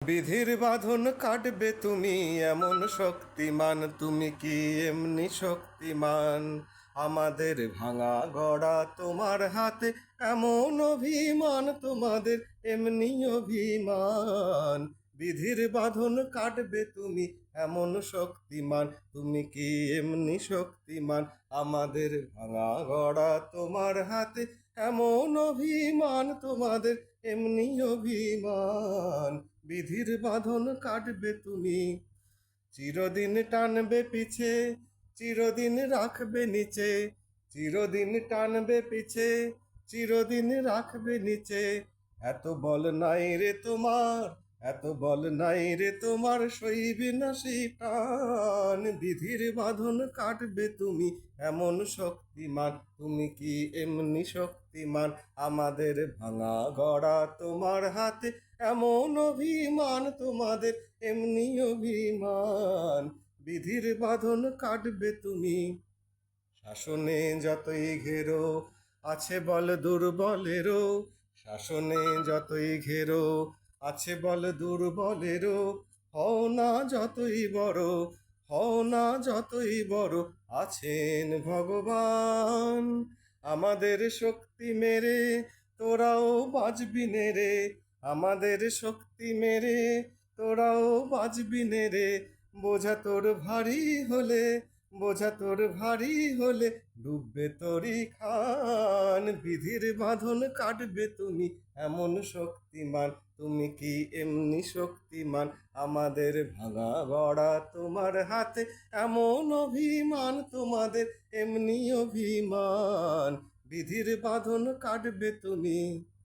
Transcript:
বিধির বাঁধন কাটবে তুমি, এমন শক্তিমান তুমি কি এমনি শক্তিমান? আমাদের ভাঙা গড়া তোমার হাতে, এমন অভিমান তোমাদের এমনি অভিমান। বিধির বাঁধন কাটবে তুমি, এমন শক্তিমান তুমি কি এমনি শক্তিমান? আমাদের ভাঙা গড়া তোমার হাতে, এমন অভিমান তোমাদের এমনি অভিমান। বিধির বাঁধন কাটবে তুমি, চিরদিন টানবে পিছে, চিরদিন রাখবে নিচে। চিরদিন টানবে পিছে, চিরদিন রাখবে নিচে। এত বল নাই রে তোমার, এত বল নাই রে তোমার, সইবে না সেই প্রাণ। বিধির বাঁধন কাটবে তুমি, এমন শক্তিমান তুমি কি এমনি শক্তিমান? আমাদের ভাঙা গড়া তোমার হাতে, এমন অভিমান তোমাদের এমনি অভিমান। বিধির বাঁধন কাটবে তুমি। শাসনে যতই ঘেরো আছে বল দুর্বলেরও, শাসনে যতই ঘেরো আছে বল দুর্বলেরও। হও না যতই বড়, হও না যতই বড়, আছেন ভগবান। আমাদের শক্তি মেরে তোরাও বাঁচবি নে রে, আমাদের শক্তি মেরে তোরাও বাঁচবি নে রে। বোঝা তোর ভারী হলে, বোঝা তোর ভারী হলে, ডুববে তোরই খান। বিধির বাঁধন কাটবে তুমি, এমন শক্তিমান তুমি কি এমনি শক্তিমান? আমাদের ভাঙা গড়া তোমার হাতে, এমন অভিমান তোমাদের এমনি অভিমান। বিধির বাঁধন কাটবে তুমি।